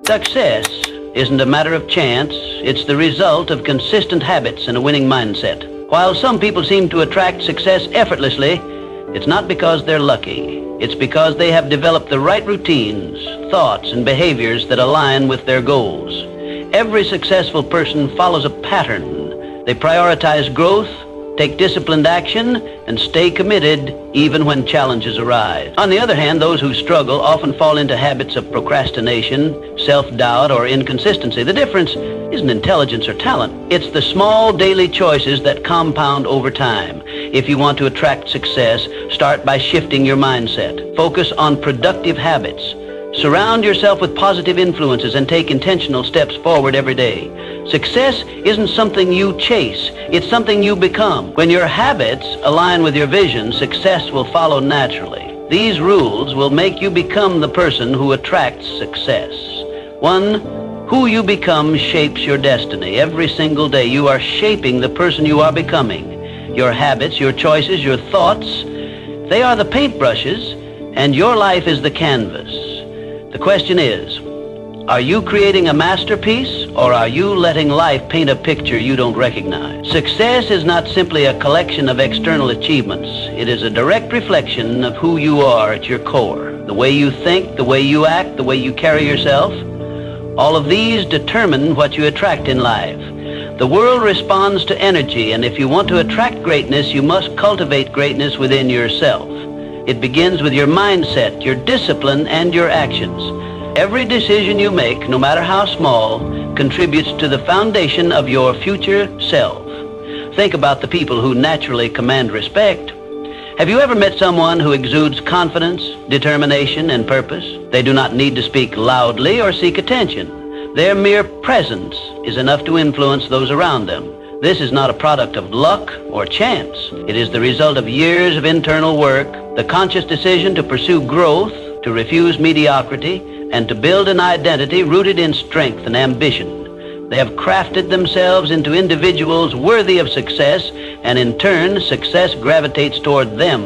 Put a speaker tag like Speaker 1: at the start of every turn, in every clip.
Speaker 1: Success isn't a matter of chance. It's the result of consistent habits and a winning mindset. While some people seem to attract success effortlessly, it's not because they're lucky. It's because they have developed the right routines, thoughts, and behaviors that align with their goals. Every successful person follows a pattern. They prioritize growth, take disciplined action, and stay committed even when challenges arise. On the other hand, those who struggle often fall into habits of procrastination, self-doubt, or inconsistency. The difference isn't intelligence or talent. It's the small daily choices that compound over time. If you want to attract success, start by shifting your mindset. Focus on productive habits. Surround yourself with positive influences and take intentional steps forward every day. Success isn't something you chase, it's something you become. When your habits align with your vision, success will follow naturally. These rules will make you become the person who attracts success. 1, who you become shapes your destiny. Every single day you are shaping the person you are becoming. Your habits, your choices, your thoughts, they are the paintbrushes, and your life is the canvas. The question is, are you creating a masterpiece, or are you letting life paint a picture you don't recognize? Success is not simply a collection of external achievements. It is a direct reflection of who you are at your core. The way you think, the way you act, the way you carry yourself. All of these determine what you attract in life. The world responds to energy, and if you want to attract greatness, you must cultivate greatness within yourself. It begins with your mindset, your discipline, and your actions. Every decision you make, no matter how small, contributes to the foundation of your future self. Think about the people who naturally command respect. Have you ever met someone who exudes confidence, determination, and purpose? They do not need to speak loudly or seek attention. Their mere presence is enough to influence those around them. This is not a product of luck or chance. It is the result of years of internal work, the conscious decision to pursue growth, to refuse mediocrity, and to build an identity rooted in strength and ambition. They have crafted themselves into individuals worthy of success, and in turn, success gravitates toward them.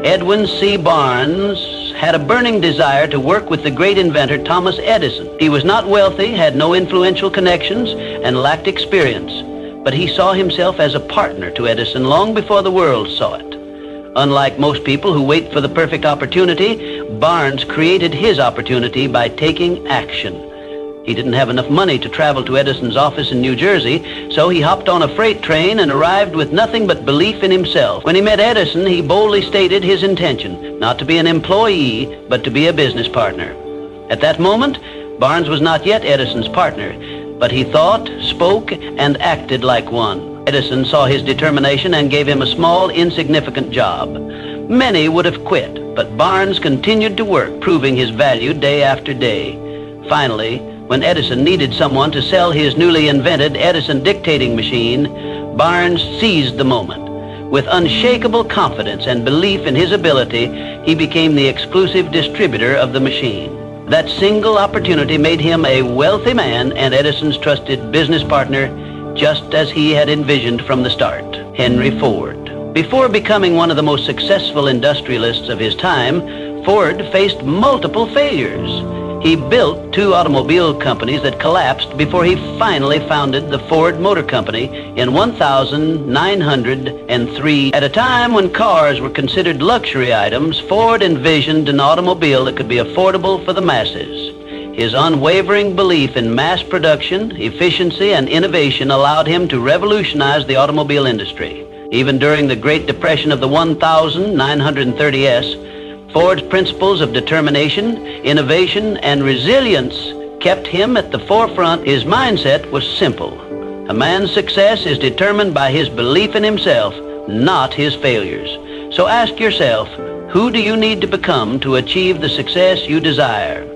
Speaker 1: Edwin C. Barnes had a burning desire to work with the great inventor Thomas Edison. He was not wealthy, had no influential connections, and lacked experience. But he saw himself as a partner to Edison long before the world saw it. Unlike most people who wait for the perfect opportunity, Barnes created his opportunity by taking action. He didn't have enough money to travel to Edison's office in New Jersey, so he hopped on a freight train and arrived with nothing but belief in himself. When he met Edison, he boldly stated his intention, not to be an employee, but to be a business partner. At that moment, Barnes was not yet Edison's partner, but he thought, spoke, and acted like one. Edison saw his determination and gave him a small, insignificant job. Many would have quit, but Barnes continued to work, proving his value day after day. Finally, when Edison needed someone to sell his newly invented Edison dictating machine, Barnes seized the moment. With unshakable confidence and belief in his ability, he became the exclusive distributor of the machine. That single opportunity made him a wealthy man and Edison's trusted business partner, just as he had envisioned from the start. Henry Ford. Before becoming one of the most successful industrialists of his time, Ford faced multiple failures. He built 2 automobile companies that collapsed before he finally founded the Ford Motor Company in 1903. At a time when cars were considered luxury items, Ford envisioned an automobile that could be affordable for the masses. His unwavering belief in mass production, efficiency, and innovation allowed him to revolutionize the automobile industry. Even during the Great Depression of the 1930s, Ford's principles of determination, innovation, and resilience kept him at the forefront. His mindset was simple. A man's success is determined by his belief in himself, not his failures. So ask yourself, who do you need to become to achieve the success you desire?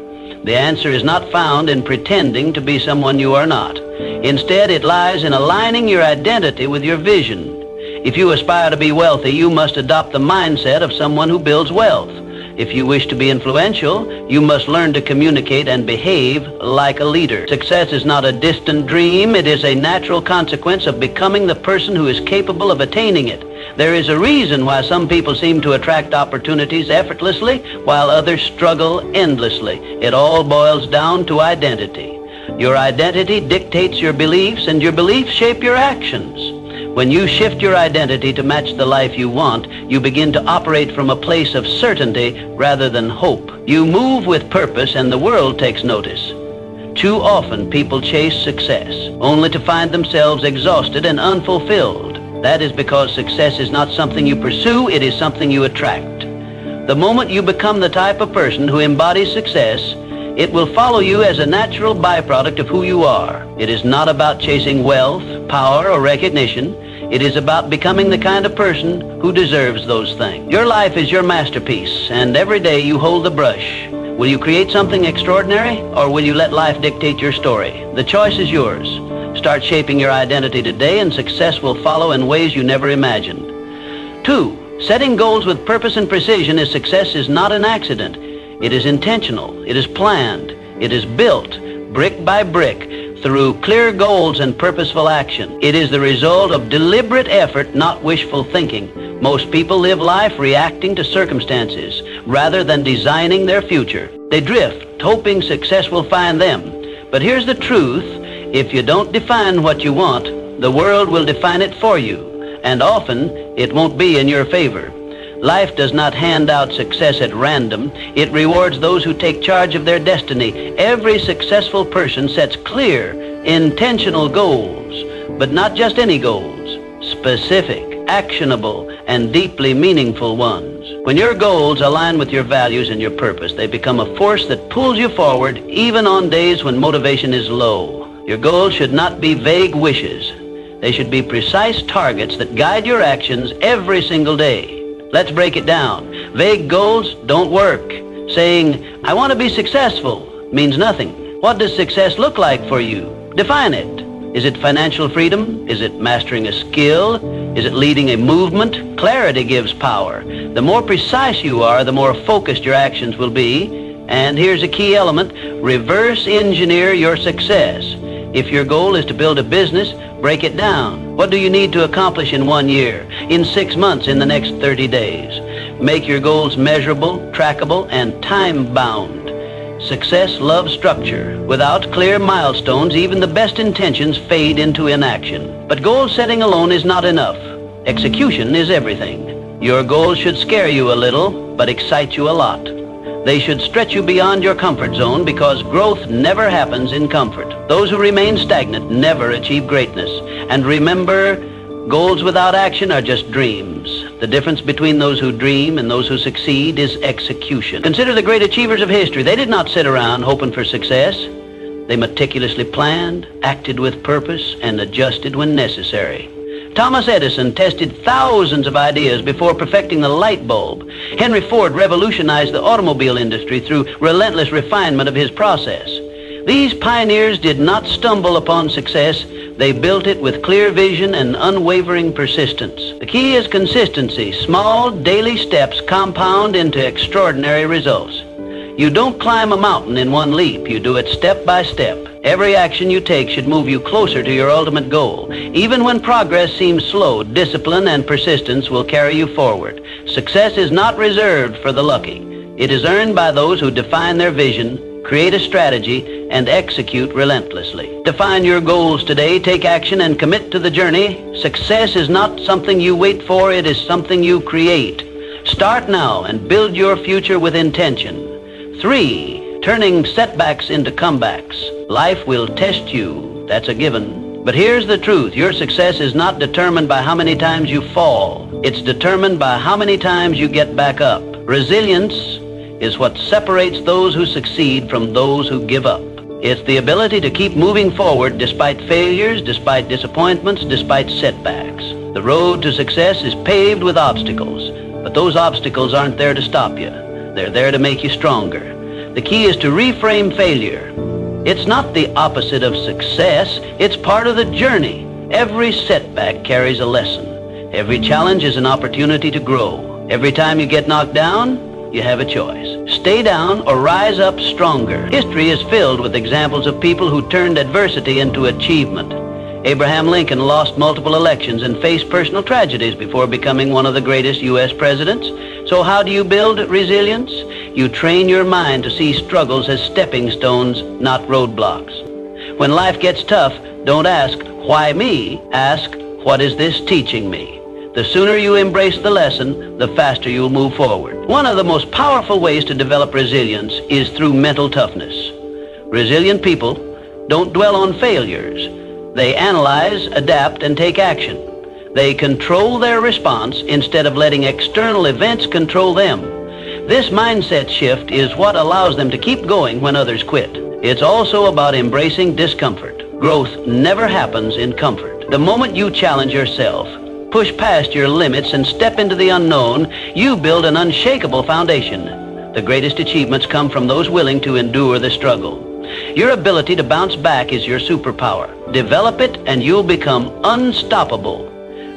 Speaker 1: The answer is not found in pretending to be someone you are not. Instead, it lies in aligning your identity with your vision. If you aspire to be wealthy, you must adopt the mindset of someone who builds wealth. If you wish to be influential, you must learn to communicate and behave like a leader. Success is not a distant dream. It is a natural consequence of becoming the person who is capable of attaining it. There is a reason why some people seem to attract opportunities effortlessly, while others struggle endlessly. It all boils down to identity. Your identity dictates your beliefs, and your beliefs shape your actions. When you shift your identity to match the life you want, you begin to operate from a place of certainty rather than hope. You move with purpose, and the world takes notice. Too often, people chase success, only to find themselves exhausted and unfulfilled. That is because success is not something you pursue, it is something you attract. The moment you become the type of person who embodies success, it will follow you as a natural byproduct of who you are. It is not about chasing wealth, power, or recognition. It is about becoming the kind of person who deserves those things. Your life is your masterpiece, and every day you hold the brush. Will you create something extraordinary, or will you let life dictate your story? The choice is yours. Start shaping your identity today, and success will follow in ways you never imagined. 2. Setting goals with purpose and precision is success is not an accident. It is intentional. It is planned. It is built, brick by brick, through clear goals and purposeful action. It is the result of deliberate effort, not wishful thinking. Most people live life reacting to circumstances rather than designing their future. They drift, hoping success will find them. But here's the truth. If you don't define what you want, the world will define it for you, and often it won't be in your favor. Life does not hand out success at random. It rewards those who take charge of their destiny. Every successful person sets clear, intentional goals, but not just any goals. Specific, actionable, and deeply meaningful ones. When your goals align with your values and your purpose, they become a force that pulls you forward even on days when motivation is low. Your goals should not be vague wishes. They should be precise targets that guide your actions every single day. Let's break it down. Vague goals don't work. Saying, I want to be successful, means nothing. What does success look like for you? Define it. Is it financial freedom? Is it mastering a skill? Is it leading a movement? Clarity gives power. The more precise you are, the more focused your actions will be. And here's a key element. Reverse engineer your success. If your goal is to build a business, break it down. What do you need to accomplish in 1 year, in 6 months, in the next 30 days? Make your goals measurable, trackable, and time-bound. Success loves structure. Without clear milestones, even the best intentions fade into inaction. But goal setting alone is not enough. Execution is everything. Your goals should scare you a little, but excite you a lot. They should stretch you beyond your comfort zone, because growth never happens in comfort. Those who remain stagnant never achieve greatness. And remember, goals without action are just dreams. The difference between those who dream and those who succeed is execution. Consider the great achievers of history. They did not sit around hoping for success. They meticulously planned, acted with purpose, and adjusted when necessary. Thomas Edison tested thousands of ideas before perfecting the light bulb. Henry Ford revolutionized the automobile industry through relentless refinement of his process. These pioneers did not stumble upon success. They built it with clear vision and unwavering persistence. The key is consistency. Small, daily steps compound into extraordinary results. You don't climb a mountain in one leap. You do it step by step. Every action you take should move you closer to your ultimate goal. Even when progress seems slow, discipline and persistence will carry you forward. Success is not reserved for the lucky. It is earned by those who define their vision, create a strategy, and execute relentlessly. Define your goals today, take action, and commit to the journey. Success is not something you wait for, it is something you create. Start now and build your future with intention. 3. Turning setbacks into comebacks. Life will test you, that's a given. But here's the truth. Your success is not determined by how many times you fall. It's determined by how many times you get back up. Resilience is what separates those who succeed from those who give up. It's the ability to keep moving forward despite failures, despite disappointments, despite setbacks. The road to success is paved with obstacles, but those obstacles aren't there to stop you. They're there to make you stronger. The key is to reframe failure. It's not the opposite of success. It's part of the journey. Every setback carries a lesson. Every challenge is an opportunity to grow. Every time you get knocked down, you have a choice. Stay down or rise up stronger. History is filled with examples of people who turned adversity into achievement. Abraham Lincoln lost multiple elections and faced personal tragedies before becoming one of the greatest U.S. presidents. So how do you build resilience? You train your mind to see struggles as stepping stones, not roadblocks. When life gets tough, don't ask, why me? Ask, what is this teaching me? The sooner you embrace the lesson, the faster you'll move forward. One of the most powerful ways to develop resilience is through mental toughness. Resilient people don't dwell on failures. They analyze, adapt, and take action. They control their response instead of letting external events control them. This mindset shift is what allows them to keep going when others quit. It's also about embracing discomfort. Growth never happens in comfort. The moment you challenge yourself, push past your limits, and step into the unknown, you build an unshakable foundation. The greatest achievements come from those willing to endure the struggle. Your ability to bounce back is your superpower. Develop it and you'll become unstoppable.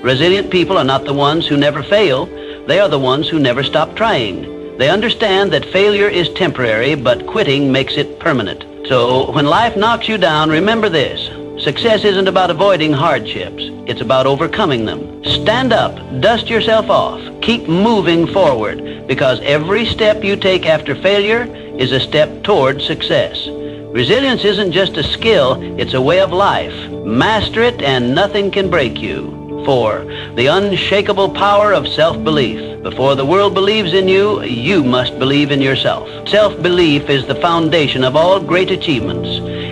Speaker 1: Resilient people are not the ones who never fail. They are the ones who never stop trying. They understand that failure is temporary, but quitting makes it permanent. So when life knocks you down, remember this. Success isn't about avoiding hardships. It's about overcoming them. Stand up, dust yourself off, keep moving forward, because every step you take after failure is a step toward success. Resilience isn't just a skill, it's a way of life. Master it and nothing can break you. 4. The unshakable power of self-belief. Before the world believes in you, you must believe in yourself. Self-belief is the foundation of all great achievements.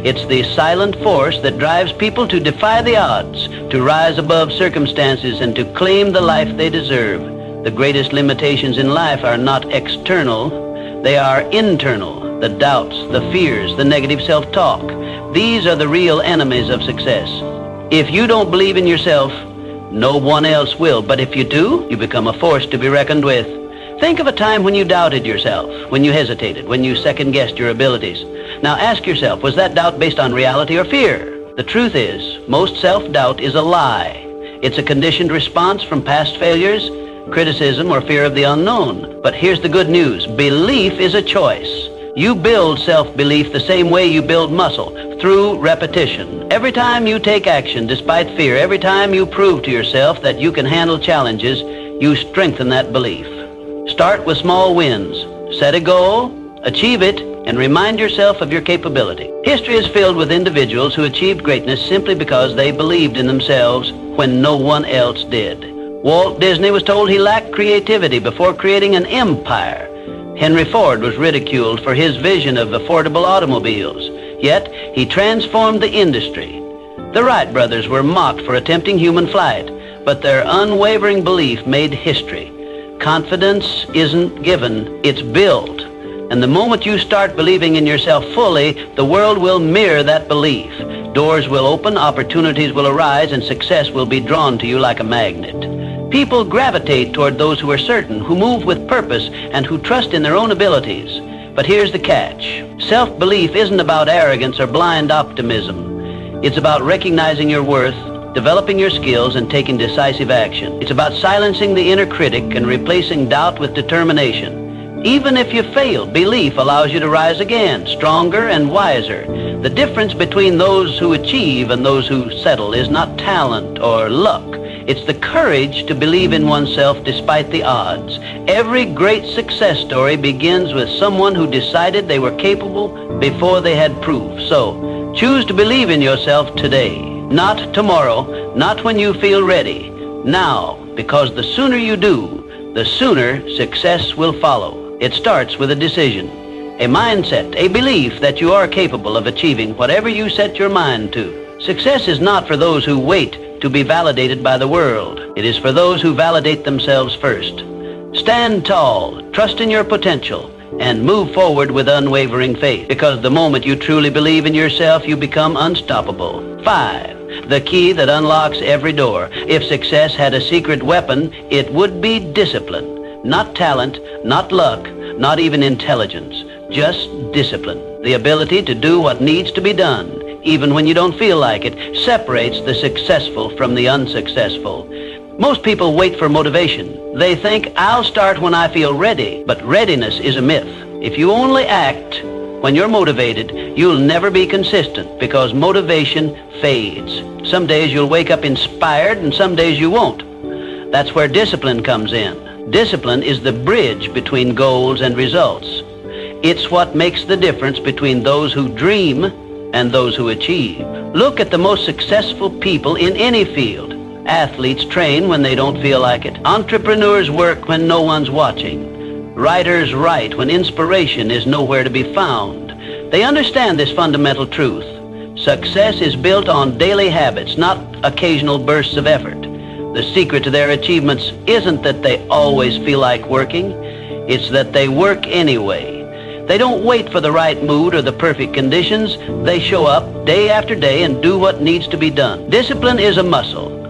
Speaker 1: It's the silent force that drives people to defy the odds, to rise above circumstances, and to claim the life they deserve. The greatest limitations in life are not external, they are internal. The doubts, the fears, the negative self-talk. These are the real enemies of success. If you don't believe in yourself, no one else will. But if you do, you become a force to be reckoned with. Think of a time when you doubted yourself, when you hesitated, when you second-guessed your abilities. Now ask yourself, was that doubt based on reality or fear? The truth is, most self-doubt is a lie. It's a conditioned response from past failures, criticism, or fear of the unknown. But here's the good news. Belief is a choice. You build self-belief the same way you build muscle, through repetition. Every time you take action despite fear, every time you prove to yourself that you can handle challenges, you strengthen that belief. Start with small wins. Set a goal, achieve it, and remind yourself of your capability. History is filled with individuals who achieved greatness simply because they believed in themselves when no one else did. Walt Disney was told he lacked creativity before creating an empire. Henry Ford was ridiculed for his vision of affordable automobiles, yet he transformed the industry. The Wright brothers were mocked for attempting human flight, but their unwavering belief made history. Confidence isn't given, it's built. And the moment you start believing in yourself fully, the world will mirror that belief. Doors will open, opportunities will arise, and success will be drawn to you like a magnet. People gravitate toward those who are certain, who move with purpose, and who trust in their own abilities. But here's the catch. Self-belief isn't about arrogance or blind optimism. It's about recognizing your worth, developing your skills, and taking decisive action. It's about silencing the inner critic and replacing doubt with determination. Even if you fail, belief allows you to rise again, stronger and wiser. The difference between those who achieve and those who settle is not talent or luck. It's the courage to believe in oneself despite the odds. Every great success story begins with someone who decided they were capable before they had proof. So, choose to believe in yourself today. Not tomorrow, not when you feel ready. Now, because the sooner you do, the sooner success will follow. It starts with a decision, a mindset, a belief that you are capable of achieving whatever you set your mind to. Success is not for those who wait to be validated by the world. It is for those who validate themselves first. Stand tall, trust in your potential, and move forward with unwavering faith, because the moment you truly believe in yourself, you become unstoppable. 5. The key that unlocks every door. If success had a secret weapon, it would be discipline. Not talent, not luck, not even intelligence, just discipline. The ability to do what needs to be done, even when you don't feel like it, separates the successful from the unsuccessful. Most people wait for motivation. They think, I'll start when I feel ready. But readiness is a myth. If you only act when you're motivated, you'll never be consistent because motivation fades. Some days you'll wake up inspired and some days you won't. That's where discipline comes in. Discipline is the bridge between goals and results. It's what makes the difference between those who dream and those who achieve. Look at the most successful people in any field. Athletes train when they don't feel like it. Entrepreneurs work when no one's watching. Writers write when inspiration is nowhere to be found. They understand this fundamental truth. Success is built on daily habits, not occasional bursts of effort. The secret to their achievements isn't that they always feel like working. It's that they work anyway. They don't wait for the right mood or the perfect conditions. They show up day after day and do what needs to be done. Discipline is a muscle.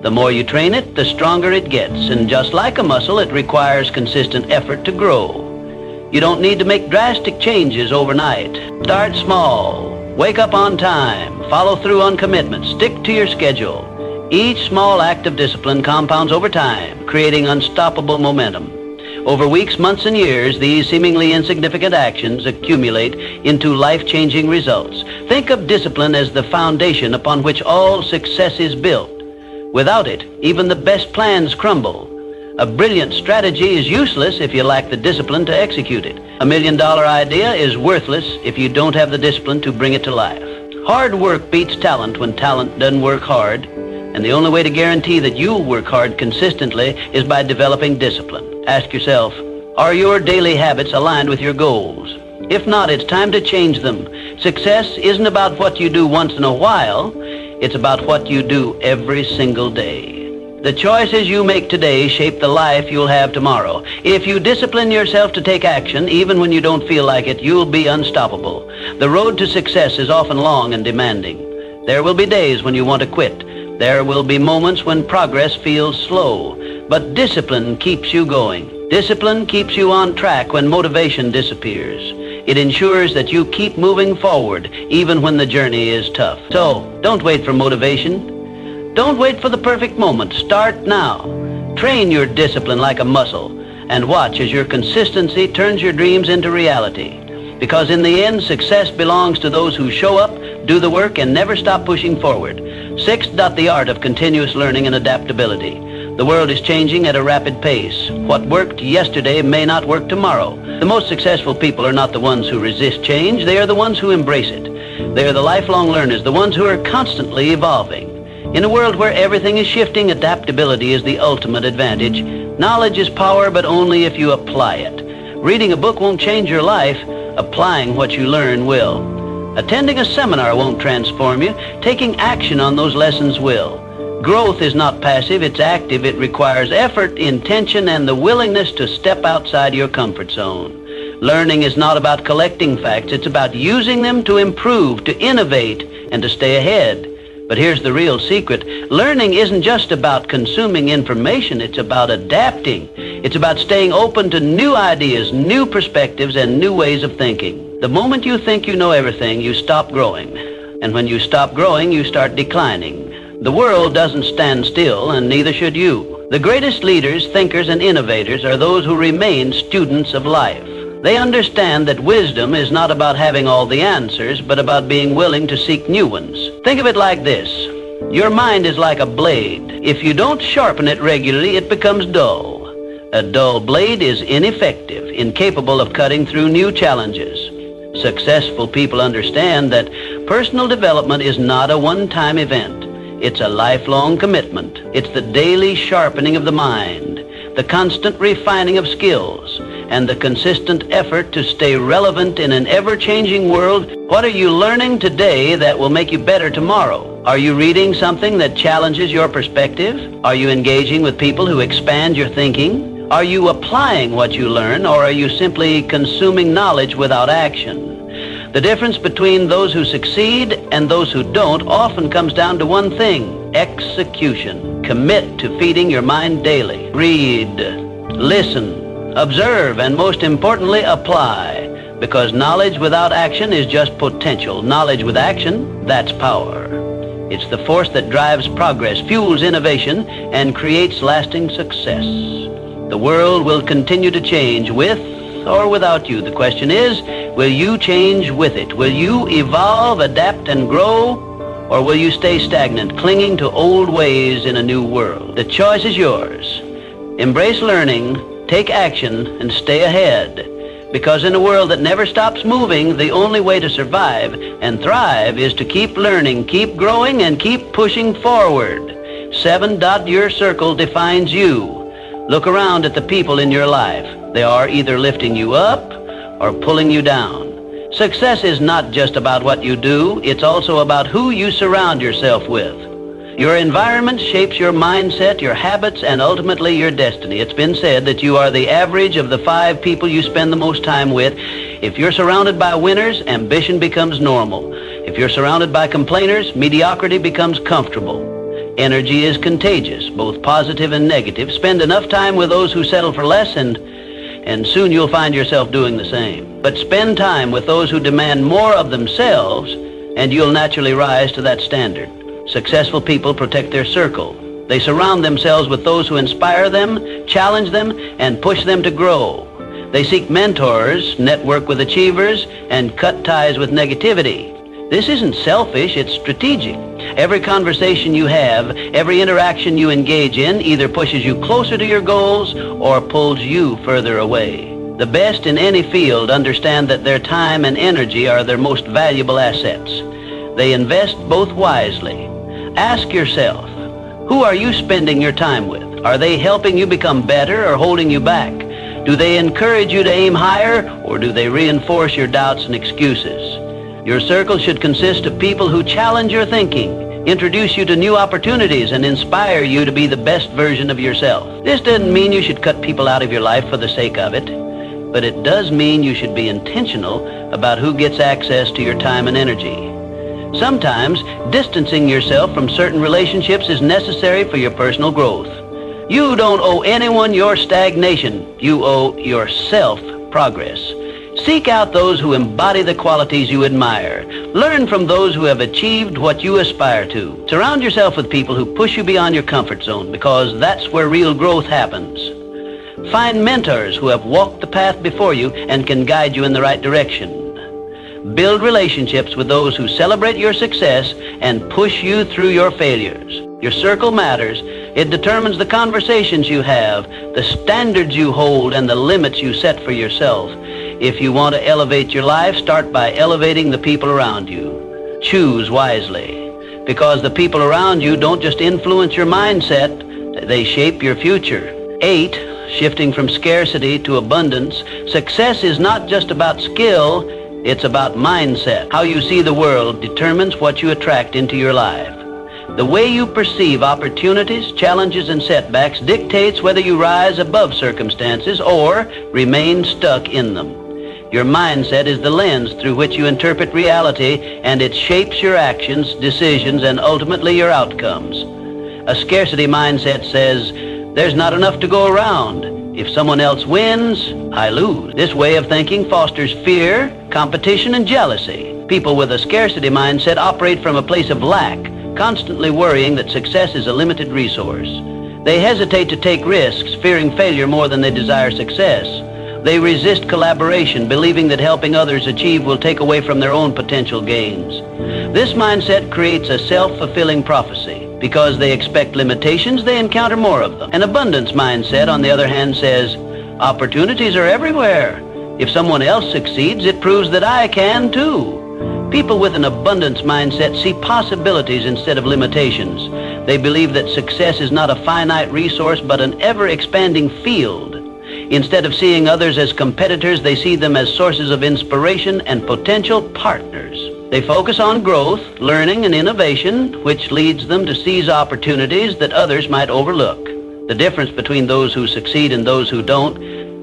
Speaker 1: The more you train it, the stronger it gets. And just like a muscle, it requires consistent effort to grow. You don't need to make drastic changes overnight. Start small. Wake up on time. Follow through on commitments. Stick to your schedule. Each small act of discipline compounds over time, creating unstoppable momentum. Over weeks, months, and years, these seemingly insignificant actions accumulate into life-changing results. Think of discipline as the foundation upon which all success is built. Without it, even the best plans crumble. A brilliant strategy is useless if you lack the discipline to execute it. $1 million idea is worthless if you don't have the discipline to bring it to life. Hard work beats talent when talent doesn't work hard. And the only way to guarantee that you'll work hard consistently is by developing discipline. Ask yourself, are your daily habits aligned with your goals? If not, it's time to change them. Success isn't about what you do once in a while. It's about what you do every single day. The choices you make today shape the life you'll have tomorrow. If you discipline yourself to take action, even when you don't feel like it, you'll be unstoppable. The road to success is often long and demanding. There will be days when you want to quit. There will be moments when progress feels slow, but discipline keeps you going. Discipline keeps you on track when motivation disappears. It ensures that you keep moving forward even when the journey is tough. So, don't wait for motivation. Don't wait for the perfect moment. Start now. Train your discipline like a muscle and watch as your consistency turns your dreams into reality. Because in the end, success belongs to those who show up, do the work, and never stop pushing forward. Sixth, the art of continuous learning and adaptability. The world is changing at a rapid pace. What worked yesterday may not work tomorrow. The most successful people are not the ones who resist change. They are the ones who embrace it. They are the lifelong learners, the ones who are constantly evolving. In a world where everything is shifting, adaptability is the ultimate advantage. Knowledge is power, but only if you apply it. Reading a book won't change your life. Applying what you learn will. Attending a seminar won't transform you. Taking action on those lessons will. Growth is not passive, it's active. It requires effort, intention, and the willingness to step outside your comfort zone. Learning is not about collecting facts. It's about using them to improve, to innovate, and to stay ahead. But here's the real secret. Learning isn't just about consuming information. It's about adapting. It's about staying open to new ideas, new perspectives, and new ways of thinking. The moment you think you know everything, you stop growing. And when you stop growing, you start declining. The world doesn't stand still, and neither should you. The greatest leaders, thinkers, and innovators are those who remain students of life. They understand that wisdom is not about having all the answers, but about being willing to seek new ones. Think of it like this. Your mind is like a blade. If you don't sharpen it regularly, it becomes dull. A dull blade is ineffective, incapable of cutting through new challenges. Successful people understand that personal development is not a one-time event. It's a lifelong commitment. It's the daily sharpening of the mind, the constant refining of skills, and the consistent effort to stay relevant in an ever-changing world. What are you learning today that will make you better tomorrow? Are you reading something that challenges your perspective? Are you engaging with people who expand your thinking? Are you applying what you learn, or are you simply consuming knowledge without action? The difference between those who succeed and those who don't often comes down to one thing: execution. Commit to feeding your mind daily. Read, listen, observe, and most importantly, apply. Because knowledge without action is just potential. Knowledge with action, that's power. It's the force that drives progress, fuels innovation, and creates lasting success. The world will continue to change with or without you. The question is, will you change with it? Will you evolve, adapt, and grow? Or will you stay stagnant, clinging to old ways in a new world? The choice is yours. Embrace learning, take action, and stay ahead. Because in a world that never stops moving, the only way to survive and thrive is to keep learning, keep growing, and keep pushing forward. 7. Your circle defines you. Look around at the people in your life. They are either lifting you up or pulling you down. Success is not just about what you do, it's also about who you surround yourself with. Your environment shapes your mindset, your habits, and ultimately your destiny. It's been said that you are the average of the 5 people you spend the most time with. If you're surrounded by winners, ambition becomes normal. If you're surrounded by complainers, mediocrity becomes comfortable. Energy is contagious, both positive and negative. Spend enough time with those who settle for less and soon you'll find yourself doing the same. But spend time with those who demand more of themselves and you'll naturally rise to that standard. Successful people protect their circle. They surround themselves with those who inspire them, challenge them, and push them to grow. They seek mentors, network with achievers, and cut ties with negativity. This isn't selfish, it's strategic. Every conversation you have, every interaction you engage in either pushes you closer to your goals or pulls you further away. The best in any field understand that their time and energy are their most valuable assets. They invest both wisely. Ask yourself, who are you spending your time with? Are they helping you become better or holding you back? Do they encourage you to aim higher or do they reinforce your doubts and excuses? Your circle should consist of people who challenge your thinking, introduce you to new opportunities, and inspire you to be the best version of yourself. This doesn't mean you should cut people out of your life for the sake of it, but it does mean you should be intentional about who gets access to your time and energy. Sometimes, distancing yourself from certain relationships is necessary for your personal growth. You don't owe anyone your stagnation. You owe yourself progress. Seek out those who embody the qualities you admire. Learn from those who have achieved what you aspire to. Surround yourself with people who push you beyond your comfort zone because that's where real growth happens. Find mentors who have walked the path before you and can guide you in the right direction. Build relationships with those who celebrate your success and push you through your failures. Your circle matters. It determines the conversations you have, the standards you hold, and the limits you set for yourself. If you want to elevate your life, start by elevating the people around you. Choose wisely, because the people around you don't just influence your mindset, they shape your future. 8, shifting from scarcity to abundance. Success is not just about skill, it's about mindset. How you see the world determines what you attract into your life. The way you perceive opportunities, challenges, and setbacks dictates whether you rise above circumstances or remain stuck in them. Your mindset is the lens through which you interpret reality, and it shapes your actions, decisions, and ultimately your outcomes. A scarcity mindset says, there's not enough to go around. If someone else wins, I lose. This way of thinking fosters fear, competition, and jealousy. People with a scarcity mindset operate from a place of lack, constantly worrying that success is a limited resource. They hesitate to take risks, fearing failure more than they desire success. They resist collaboration, believing that helping others achieve will take away from their own potential gains. This mindset creates a self-fulfilling prophecy. Because they expect limitations, they encounter more of them. An abundance mindset, on the other hand, says, opportunities are everywhere. If someone else succeeds, it proves that I can too. People with an abundance mindset see possibilities instead of limitations. They believe that success is not a finite resource, but an ever-expanding field. Instead of seeing others as competitors, they see them as sources of inspiration and potential partners. They focus on growth, learning, and innovation, which leads them to seize opportunities that others might overlook. The difference between those who succeed and those who don't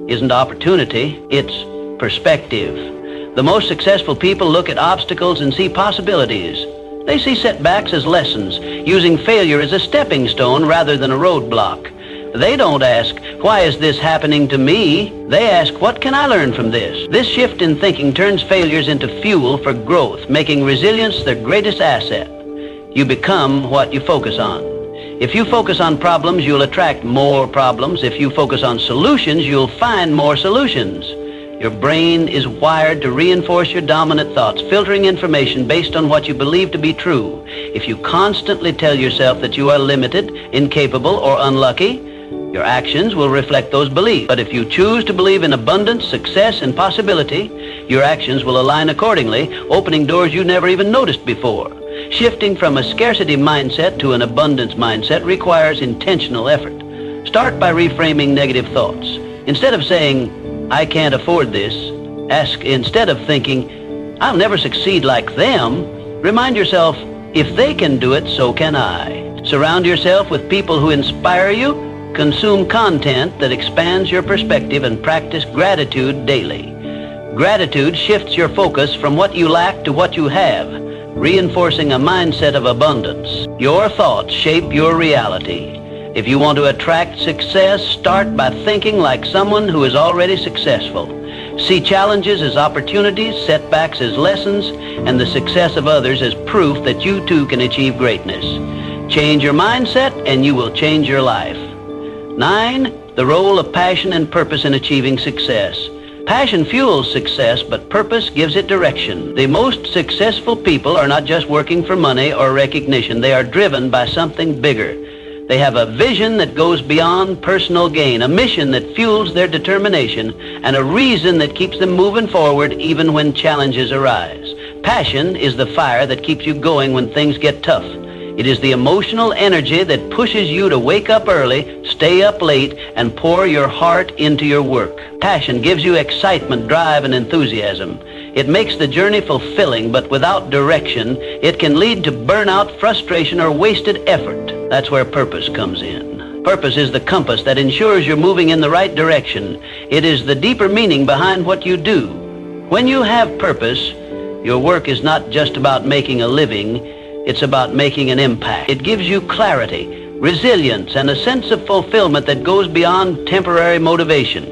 Speaker 1: isn't opportunity, it's perspective. The most successful people look at obstacles and see possibilities. They see setbacks as lessons, using failure as a stepping stone rather than a roadblock. They don't ask, why is this happening to me? They ask, what can I learn from this? This shift in thinking turns failures into fuel for growth, making resilience their greatest asset. You become what you focus on. If you focus on problems, you'll attract more problems. If you focus on solutions, you'll find more solutions. Your brain is wired to reinforce your dominant thoughts, filtering information based on what you believe to be true. If you constantly tell yourself that you are limited, incapable, or unlucky, your actions will reflect those beliefs. But if you choose to believe in abundance, success, and possibility, your actions will align accordingly, opening doors you never even noticed before. Shifting from a scarcity mindset to an abundance mindset requires intentional effort. Start by reframing negative thoughts. Instead of saying, "I can't afford this," ask, instead of thinking, "I'll never succeed like them," remind yourself, "If they can do it, so can I." Surround yourself with people who inspire you. Consume content that expands your perspective and practice gratitude daily. Gratitude shifts your focus from what you lack to what you have, reinforcing a mindset of abundance. Your thoughts shape your reality. If you want to attract success, start by thinking like someone who is already successful. See challenges as opportunities, setbacks as lessons, and the success of others as proof that you too can achieve greatness. Change your mindset and you will change your life. 9. The role of passion and purpose in achieving success. Passion fuels success, but purpose gives it direction. The most successful people are not just working for money or recognition. They are driven by something bigger. They have a vision that goes beyond personal gain, a mission that fuels their determination, and a reason that keeps them moving forward even when challenges arise. Passion is the fire that keeps you going when things get tough. It is the emotional energy that pushes you to wake up early, stay up late, and pour your heart into your work. Passion gives you excitement, drive, and enthusiasm. It makes the journey fulfilling, but without direction, it can lead to burnout, frustration, or wasted effort. That's where purpose comes in. Purpose is the compass that ensures you're moving in the right direction. It is the deeper meaning behind what you do. When you have purpose, your work is not just about making a living. It's about making an impact. It gives you clarity, resilience, and a sense of fulfillment that goes beyond temporary motivation.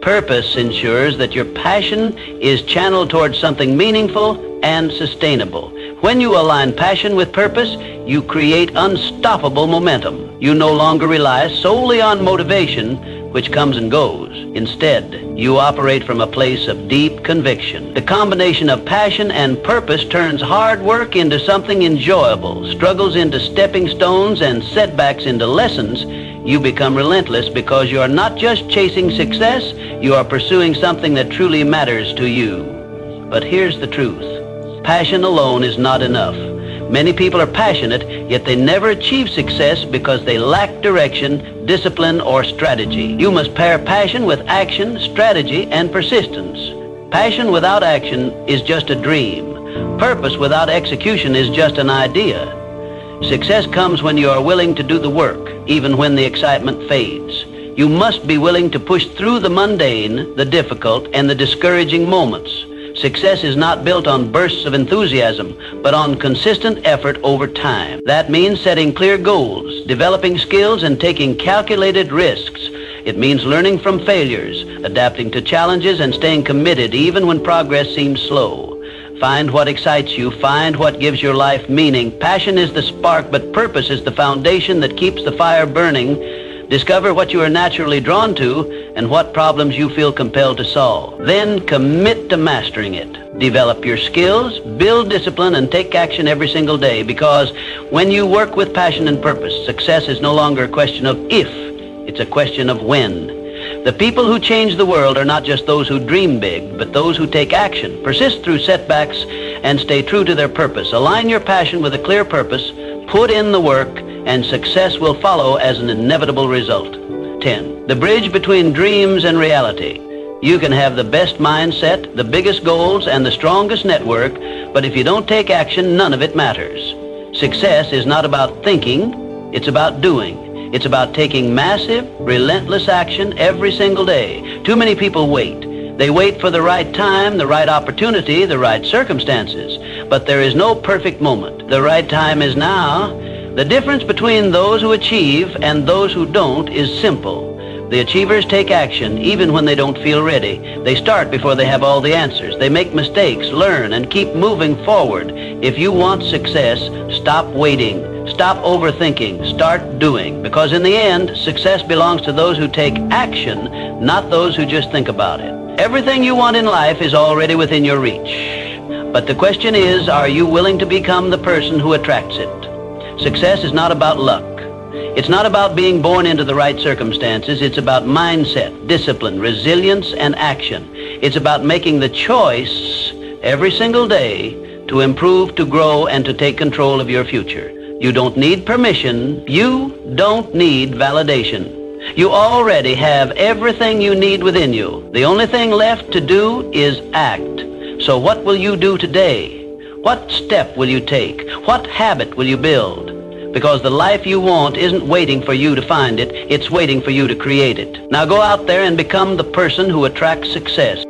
Speaker 1: Purpose ensures that your passion is channeled towards something meaningful and sustainable. When you align passion with purpose, you create unstoppable momentum. You no longer rely solely on motivation, which comes and goes. Instead, you operate from a place of deep conviction. The combination of passion and purpose turns hard work into something enjoyable, struggles into stepping stones, and setbacks into lessons. You become relentless because you are not just chasing success, you are pursuing something that truly matters to you. But here's the truth. Passion alone is not enough. Many people are passionate, yet they never achieve success because they lack direction, discipline, or strategy. You must pair passion with action, strategy, and persistence. Passion without action is just a dream. Purpose without execution is just an idea. Success comes when you are willing to do the work, even when the excitement fades. You must be willing to push through the mundane, the difficult, and the discouraging moments. Success is not built on bursts of enthusiasm, but on consistent effort over time. That means setting clear goals, developing skills, and taking calculated risks. It means learning from failures, adapting to challenges, and staying committed even when progress seems slow. Find what excites you. Find what gives your life meaning. Passion is the spark, but purpose is the foundation that keeps the fire burning. Discover what you are naturally drawn to and what problems you feel compelled to solve. Then commit to mastering it. Develop your skills, build discipline, and take action every single day, because when you work with passion and purpose, success is no longer a question of if, it's a question of when. The people who change the world are not just those who dream big, but those who take action, persist through setbacks, and stay true to their purpose. Align your passion with a clear purpose, put in the work, and success will follow as an inevitable result. 10. The bridge between dreams and reality. You can have the best mindset, the biggest goals, and the strongest network, but if you don't take action, none of it matters. Success is not about thinking, it's about doing. It's about taking massive, relentless action every single day. Too many people wait. They wait for the right time, the right opportunity, the right circumstances. But there is no perfect moment. The right time is now. The difference between those who achieve and those who don't is simple. The achievers take action even when they don't feel ready. They start before they have all the answers. They make mistakes, learn, and keep moving forward. If you want success, stop waiting. Stop overthinking. Start doing. Because in the end, success belongs to those who take action, not those who just think about it. Everything you want in life is already within your reach. But the question is, are you willing to become the person who attracts it? Success is not about luck. It's not about being born into the right circumstances. It's about mindset, discipline, resilience, and action. It's about making the choice every single day to improve, to grow, and to take control of your future. You don't need permission. You don't need validation. You already have everything you need within you. The only thing left to do is act. So what will you do today? What step will you take? What habit will you build? Because the life you want isn't waiting for you to find it. It's waiting for you to create it. Now go out there and become the person who attracts success.